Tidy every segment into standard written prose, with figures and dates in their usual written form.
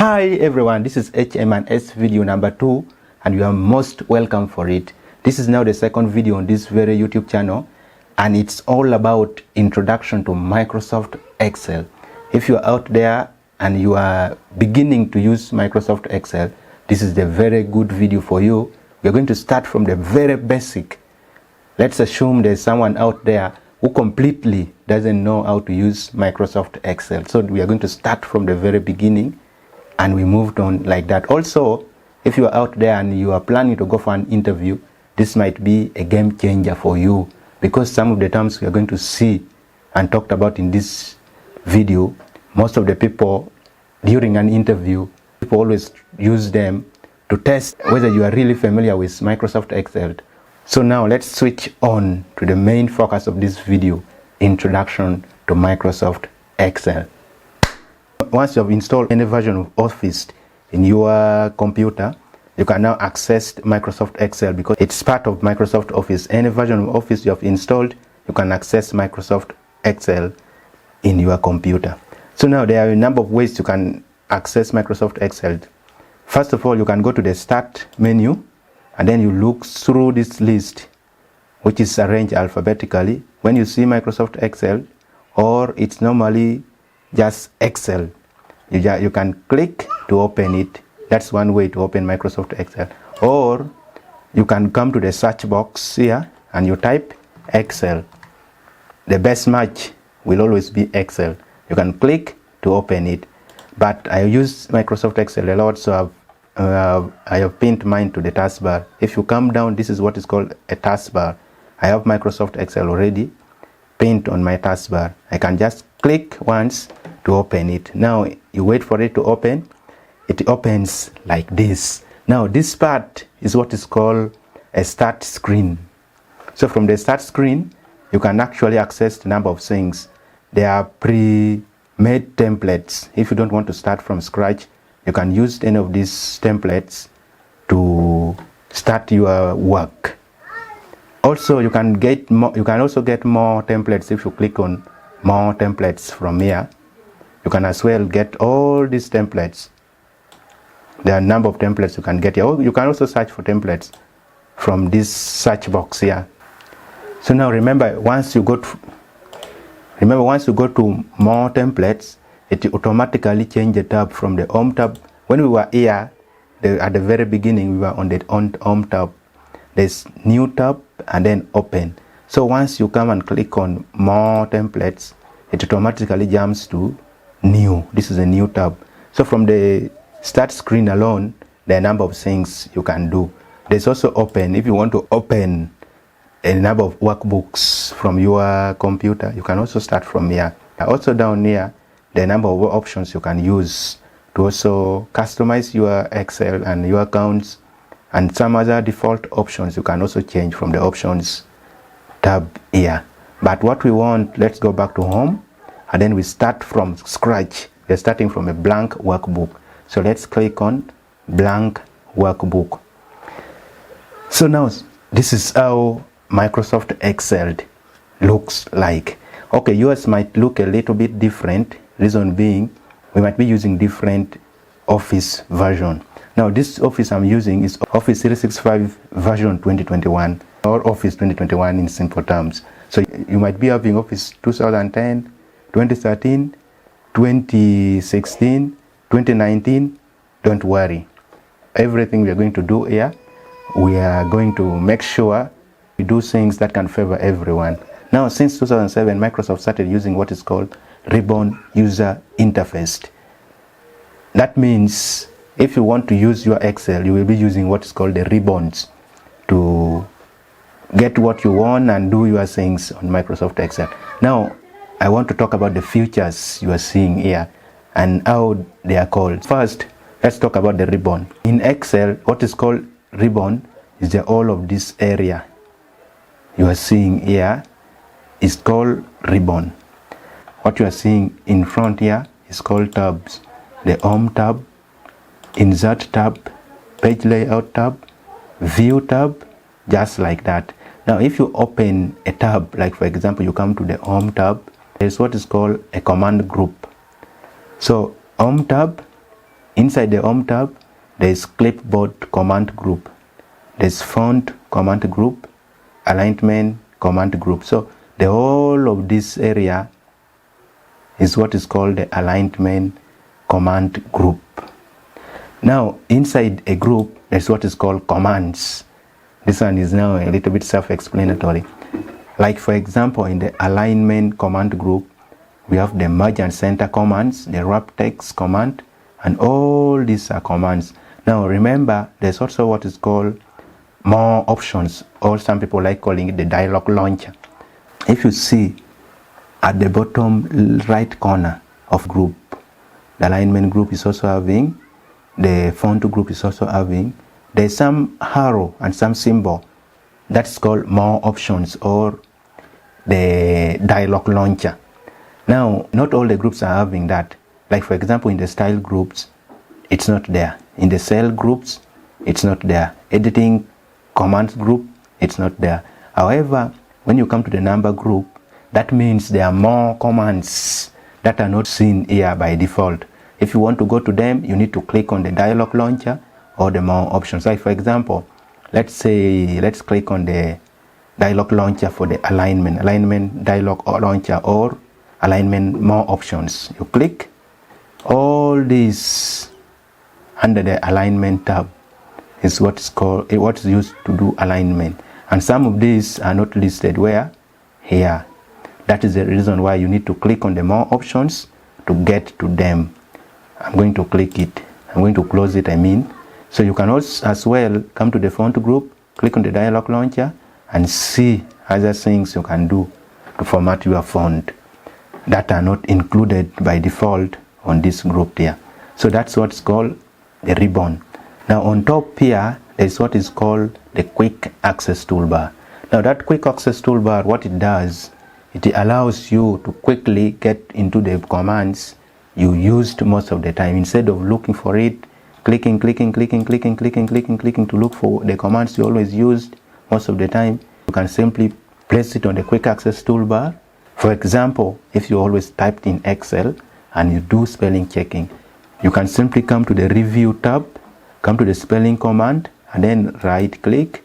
Hi everyone, this is HM&S video number 2 and you are most welcome for it. This is now the second video on this very YouTube channel and it's all about introduction to Microsoft Excel. If you are out there and you are beginning to use Microsoft Excel, this is the very good video for you. We are going to start from the very basic. Let's assume there's someone out there who completely doesn't know how to use Microsoft Excel. So we are going to start from the very beginning and we moved on like that. Also, if you are out there and you are planning to go for an interview, this might be a game changer for you because some of the terms we are going to see and talked about in this video, most of the people during an interview, people always use them to test whether you are really familiar with Microsoft Excel. So now let's switch on to the main focus of this video, introduction to Microsoft Excel. Once you have installed any version of Office in your computer, you can now access Microsoft Excel because it's part of Microsoft Office. Any version of Office you have installed, you can access Microsoft Excel in your computer. So now there are a number of ways you can access Microsoft Excel. First of all, you can go to the Start menu and then you look through this list which is arranged alphabetically. When you see Microsoft Excel, or it's normally just Excel, you can click to open it. That's one way to open Microsoft Excel. Or you can come to the search box here and you type Excel. The best match will always be Excel. You can click to open it. But I use Microsoft Excel a lot, so I have pinned mine to the taskbar. If you come down, this is what is called a taskbar. I have Microsoft Excel already pinned on my taskbar. I can just click once to open it. Now you wait for it to open. It opens like this. Now this part is what is called a start screen. So from the start screen, you can actually access the number of things. There are pre-made templates. If you don't want to start from scratch, you can use any of these templates to start your work. Also, you can also get more templates if you click on more templates from here. You can as well get all these templates. There are a number of templates you can get here. You can also search for templates from this search box here. So now remember, once you go to more templates, it automatically change the tab from the home tab. When we were here at the very beginning, we were on the home tab. There's new tab and then open. So once you come and click on more templates, it automatically jumps to new. This is a new tab. So from the start screen alone, there are a number of things you can do. There's also open. If you want to open a number of workbooks from your computer, you can also start from here. Also down here, there are a number of options you can use to also customize your Excel and your accounts, and some other default options you can also change from the options tab here. But what we want, let's go back to home and then we start from scratch. We're starting from a blank workbook. So let's click on blank workbook. So now this is how Microsoft Excel looks like. Okay, yours might look a little bit different. Reason being, we might be using different Office version. Now this Office I'm using is Office 365 version 2021 or Office 2021 in simple terms. So you might be having Office 2010, 2013, 2016, 2019. Don't worry. Everything we are going to do here, we are going to make sure we do things that can favor everyone. Now since 2007, Microsoft started using what is called Ribbon User Interface. That means if you want to use your Excel, you will be using what is called the ribbons to get what you want and do your things on Microsoft Excel. Now, I want to talk about the features you are seeing here and how they are called. First, let's talk about the ribbon. In Excel, what is called ribbon is the whole of this area you are seeing here is called ribbon. What you are seeing in front here is called tabs. The Home tab, Insert tab, Page Layout tab, View tab, just like that. Now if you open a tab, like for example you come to the Home tab, there's what is called a command group. So Home tab Inside the Home tab, there is Clipboard command group. There's Font command group, Alignment command group. So the whole of this area is what is called the Alignment command group. Now, inside a group, there's what is called commands. This one is now a little bit self-explanatory. Like, for example, in the Alignment command group, we have the Merge and Center commands, the Wrap Text command, and all these are commands. Now, remember, there's also what is called More Options, or some people like calling it the Dialog Launcher. If you see at the bottom right corner of group, the Alignment group is also having, the Font group is also having, there's some arrow and some symbol that's called More Options or the Dialog Launcher. Now, not all the groups are having that. Like, for example, in the Style groups, it's not there. In the Cell groups, it's not there. Editing Commands group, it's not there. However, when you come to the Number group, that means there are more commands that are not seen here by default. If you want to go to them, you need to click on the Dialog Launcher or the More Options. Like, for example, let's click on the Dialog Launcher for the Alignment Dialog Launcher or Alignment More Options. You click all these under the Alignment tab is what is used to do alignment, and some of these are not listed where here. That is the reason why you need to click on the More Options to get to them. I'm going to click it. I'm going to close it, So you can also as well come to the Font group, click on the Dialog Launcher, and see other things you can do to format your font that are not included by default on this group here. So that's what's called the ribbon. Now on top here, there's what is called the Quick Access Toolbar. Now that Quick Access Toolbar, what it does, it allows you to quickly get into the commands you used most of the time. Instead of looking for it, clicking to look for the commands you always used most of the time, you can simply place it on the Quick Access Toolbar. For example, if you always typed in Excel and you do spelling checking, you can simply come to the Review tab, come to the spelling command, and then right click,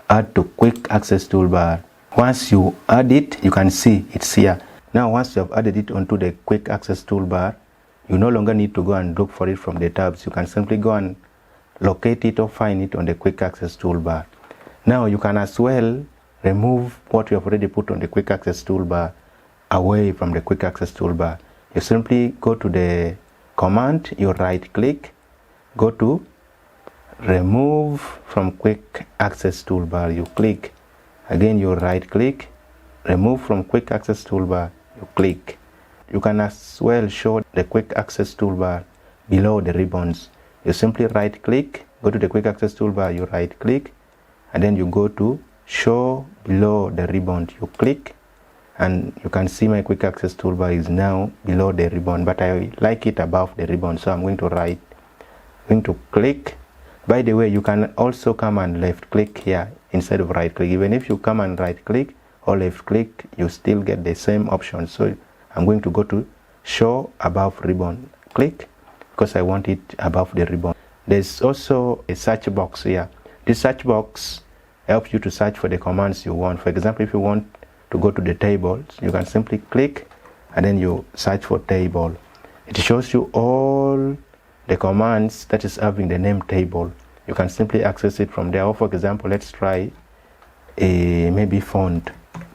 add to Quick Access Toolbar. Once you add it, you can see it's here. Now once you have added it onto the Quick Access Toolbar, you no longer need to go and look for it from the tabs. You can simply go and locate it or find it on the Quick Access Toolbar. Now you can as well remove what you have already put on the Quick Access Toolbar away from the Quick Access Toolbar. You simply go to the command, you right click, go to Remove from Quick Access Toolbar, you click. Again you right click, Remove from Quick Access Toolbar, you click. You can as well show the Quick Access Toolbar below the ribbons. You simply right click, go to the Quick Access Toolbar, you right click, and then you go to Show Below the Ribbon. You click, and you can see my Quick Access Toolbar is now below the ribbon, but I like it above the ribbon, so I'm going to click. By the way, you can also come and left click here instead of right click. Even if you come and right click or left click, you still get the same option. So I'm going to go to Show Above Ribbon. Click, because I want it above the ribbon. There's also a search box here. This search box helps you to search for the commands you want. For example, if you want to go to the tables, you can simply click and then you search for table. It shows you all the commands that is having the name table. You can simply access it from there. Or for example, let's try maybe font,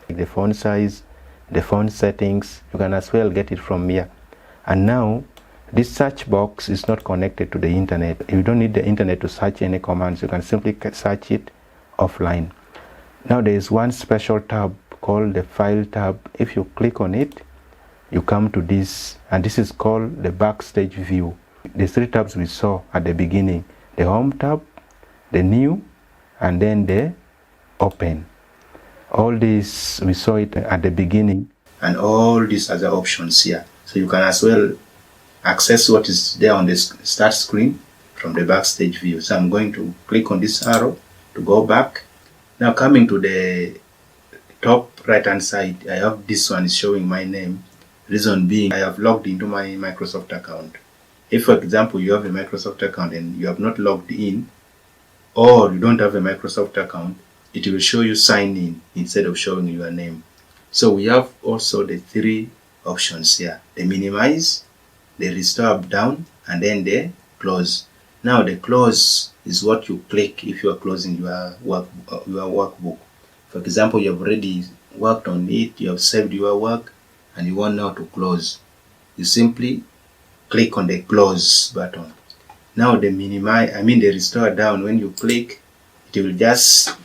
the font size, the font settings. You can as well get it from here. And now this search box is not connected to the internet. You don't need the internet to search any commands. You can simply search it offline. Now there is one special tab called the File tab. If you click on it, you come to this, and this is called the Backstage view. The three tabs we saw at the beginning: the Home tab, the New, and then the Open. All this we saw it at the beginning, and all these other options here. So you can as well access what is there on the start screen from the Backstage view. So I'm going to click on this arrow to go back. Now coming to the top right hand side, I have this one is showing my name. Reason being, I have logged into my Microsoft account. If, for example, you have a Microsoft account and you have not logged in, or you don't have a Microsoft account, it will show you sign in instead of showing your name. So we have also the three options here: the minimize, the restore up down, and then the close. Now the close is what you click if you are closing your workbook. For example, you have already worked on it, you have saved your work, and you want now to close. You simply click on the close button. Now the the restore down, when you click, it will just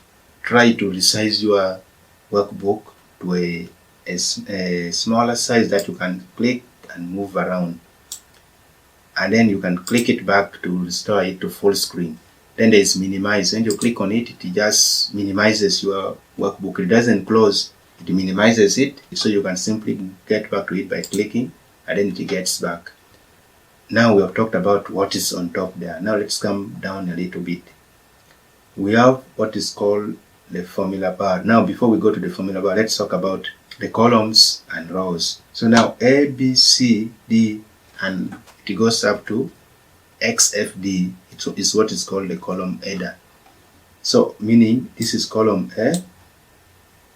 try to resize your workbook to a smaller size that you can click and move around. And then you can click it back to restore it to full screen. Then there is minimize. When you click on it, it just minimizes your workbook. It doesn't close, it minimizes it, so you can simply get back to it by clicking, and then it gets back. Now we have talked about what is on top there. Now let's come down a little bit. We have what is called the formula bar. Now before we go to the formula bar, let's talk about the columns and rows. So now A, B, C, D, and it goes up to XFD. It's what is called the column header. So meaning this is column A,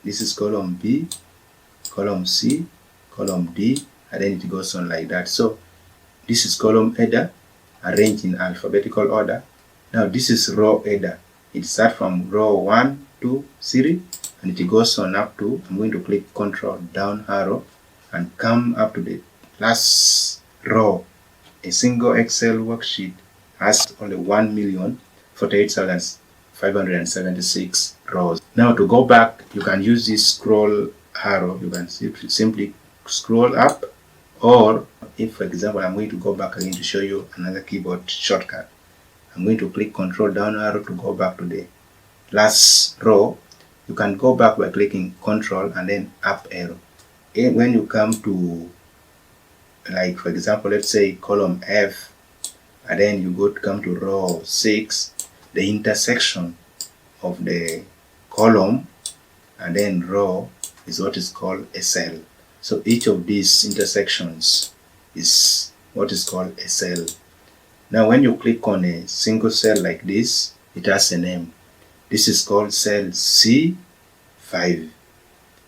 this is column B, column C, column D, and then it goes on like that. So this is column header arranged in alphabetical order. Now this is row header. It starts from row 1, 2, 3, and it goes on up to, I'm going to click Control down arrow and come up to the last row. A single Excel worksheet has only 1,048,576 rows. Now to go back, you can use this scroll arrow. You can simply scroll up, or if, for example, I'm going to go back again to show you another keyboard shortcut. I'm going to click Control down arrow to go back to the last row. You can go back by clicking Control and then up arrow. And when you come to, like for example, let's say column F, and then you come to row 6, the intersection of the column and then row is what is called a cell. So each of these intersections is what is called a cell. Now when you click on a single cell like this, it has a name. This is called cell C5.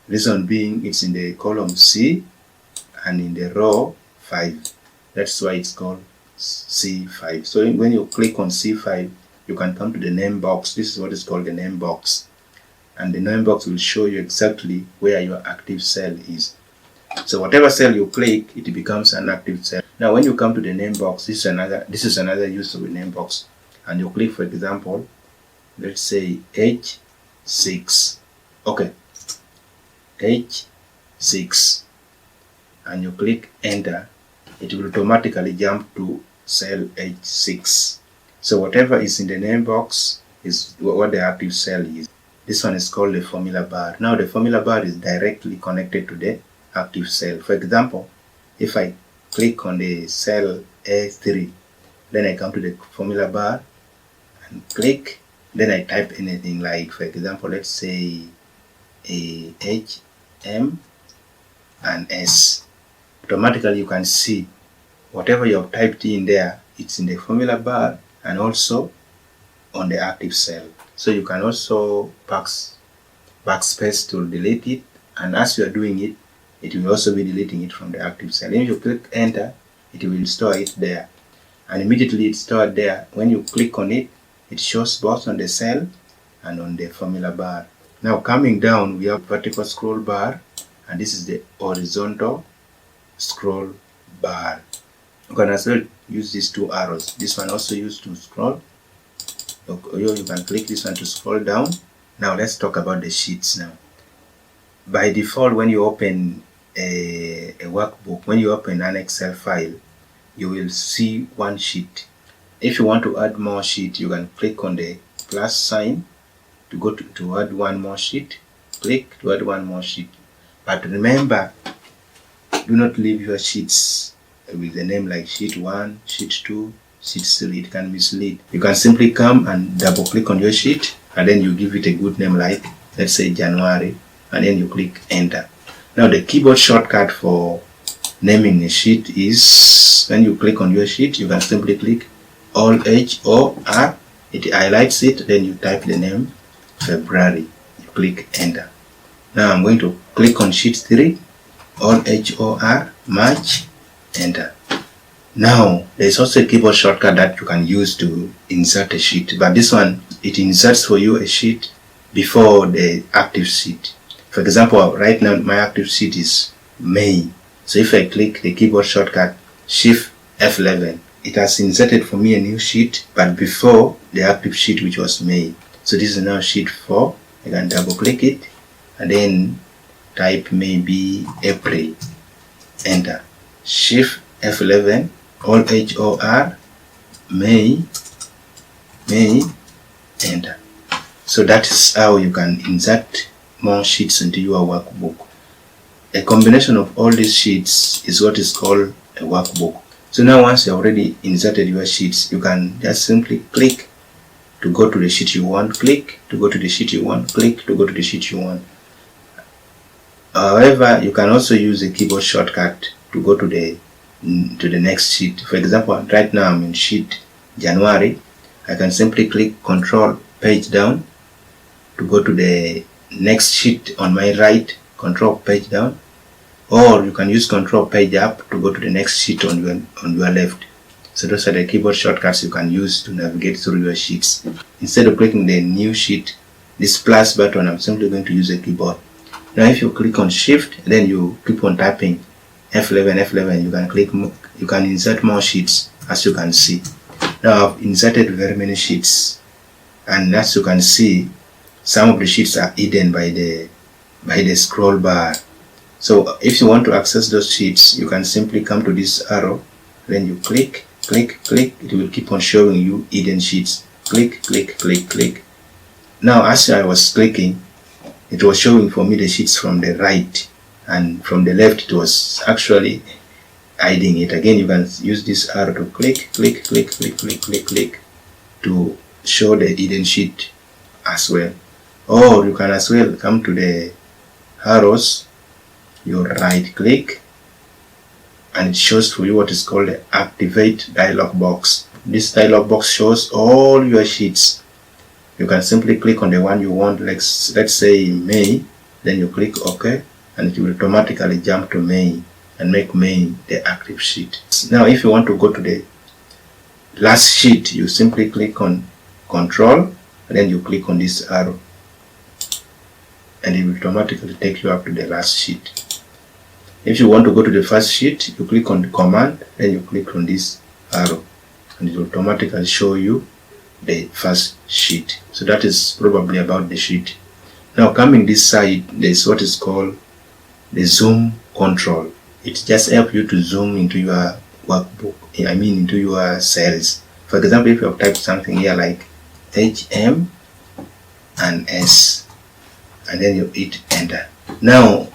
Reason being, it's in the column C and in the row 5. That's why it's called C5. So when you click on C5, you can come to the name box. This is what is called the name box. And the name box will show you exactly where your active cell is. So whatever cell you click, it becomes an active cell. Now when you come to the name box, this is another use of the name box. And you click, for example, let's say H6. Okay, H6. And you click enter, it will automatically jump to cell H6. So whatever is in the name box is what the active cell is. This one is called the formula bar. Now the formula bar is directly connected to the active cell. For example, if I click on the cell A3, then I come to the formula bar and click, then I type anything, like for example, let's say HM&S. Automatically you can see whatever you have typed in there, it's in the formula bar and also on the active cell. So you can also backspace to delete it, and as you are doing it, it will also be deleting it from the active cell. If you click enter, it will store it there, and immediately it's stored there. When you click on it, it shows both on the cell and on the formula bar. Now coming down, we have vertical scroll bar, and this is the horizontal scroll bar. You can as well use these two arrows. This one also used to scroll. You can click this one to scroll down. Now let's talk about the sheets now. By default, when you open a workbook, when you open an Excel file, you will see one sheet. If you want to add more sheet, you can click on the plus sign to go to add one more sheet. Click to add one more sheet. But remember, do not leave your sheets with the name like sheet 1, sheet 2, sheet 3. It can mislead. You can simply come and double click on your sheet, and then you give it a good name, like let's say January, and then you click enter. Now the keyboard shortcut for naming a sheet is, when you click on your sheet, you can simply click Alt H O R, it highlights it, then you type the name February, you click enter. Now I'm going to click on sheet 3, Alt H O R, March, enter. Now there's also a keyboard shortcut that you can use to insert a sheet, but this one, it inserts for you a sheet before the active sheet. For example, right now my active sheet is May. So if I click the keyboard shortcut Shift F11, it has inserted for me a new sheet, but before the active sheet, which was May. So this is now sheet 4. I can double click it and then type maybe April, enter. Shift F11, Alt H O R, May, enter. So that is how you can insert more sheets into your workbook. A combination of all these sheets is what is called a workbook. So now once you already inserted your sheets, you can just simply click to go to the sheet you want, click to go to the sheet you want, click to go to the sheet you want. However, you can also use a keyboard shortcut to go to the next sheet. For example, right now I'm in sheet January. I can simply click Control Page Down to go to the next sheet on my right, Control Page Down, or you can use Control Page Up to go to the next sheet on your left. So those are the keyboard shortcuts you can use to navigate through your sheets. Instead of clicking the new sheet, this plus button, I'm simply going to use a keyboard. Now if you click on Shift, then you keep on typing F11, you can insert more sheets, as you can see. Now I've inserted very many sheets, and as you can see, some of the sheets are hidden by the scroll bar. So if you want to access those sheets, you can simply come to this arrow, then you click, it will keep on showing you hidden sheets. Click. Now as I was clicking, it was showing for me the sheets from the right, and from the left it was actually hiding it. Again, you can use this arrow to click to show the hidden sheet as well. Or you can as well come to the arrows, you right click, and it shows for you what is called the Activate dialog box. This dialog box shows all your sheets. You can simply click on the one you want, let's say May, then you click OK, and it will automatically jump to May and make May the active sheet. Now if you want to go to the last sheet, you simply click on Control, and then you click on this arrow, and it will automatically take you up to the last sheet. If you want to go to the first sheet, you click on the command, then you click on this arrow, and it will automatically show you the first sheet. So that is probably about the sheet. Now coming this side, there is what is called the zoom control. It just helps you to zoom into your workbook, into your cells. For example, if you have typed something here like HM&S, and then you hit enter. Now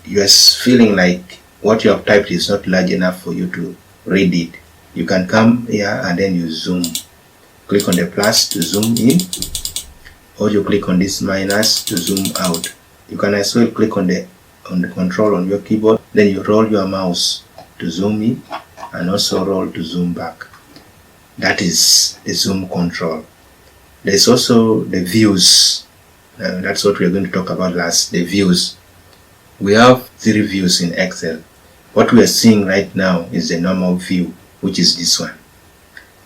you are feeling like what you have typed is not large enough for you to read it. You can come here and then you zoom. Click on the plus to zoom in, or you click on this minus to zoom out. You can as well click on the control on your keyboard, then you roll your mouse to zoom in and also roll to zoom back. That is the zoom control. There's also the views. That's what we're going to talk about last, the views. We have 3 views in Excel. What we are seeing right now is the normal view, which is this one.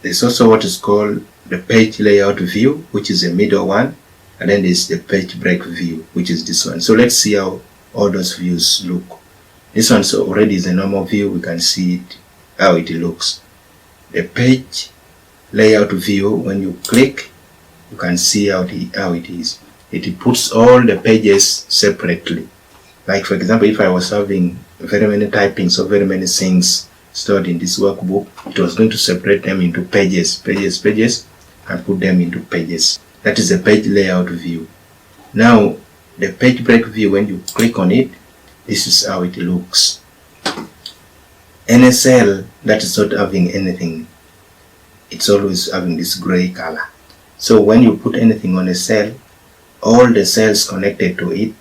There's also what is called the page layout view, which is the middle one, and then there's the page break view, which is this one. So let's see how all those views look. This one already is a normal view. We can see it, how it looks. The page layout view, when you click, you can see how it is. It puts all the pages separately. Like for example, if I was having very many typings or very many things stored in this workbook, it was going to separate them into pages, and put them into pages. That is the page layout view. Now, the page break view, when you click on it, this is how it looks. Any cell that is not having anything, it's always having this gray color. So when you put anything on a cell, all the cells connected to it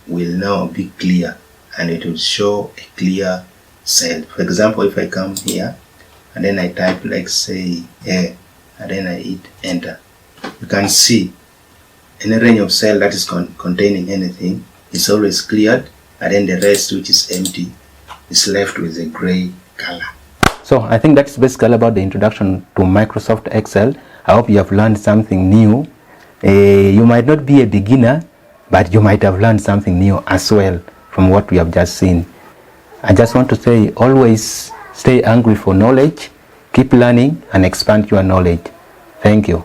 will now be clear, and it will show a clear cell. For example, if I come here and then I type like say A and then I hit enter, you can see any range of cell that is containing anything is always cleared, and then the rest, which is empty, is left with a gray color. So I think that's basically about the introduction to Microsoft Excel. I hope you have learned something new. You might not be a beginner, but you might have learned something new as well from what we have just seen. I just want to say, always stay hungry for knowledge, keep learning and expand your knowledge. Thank you.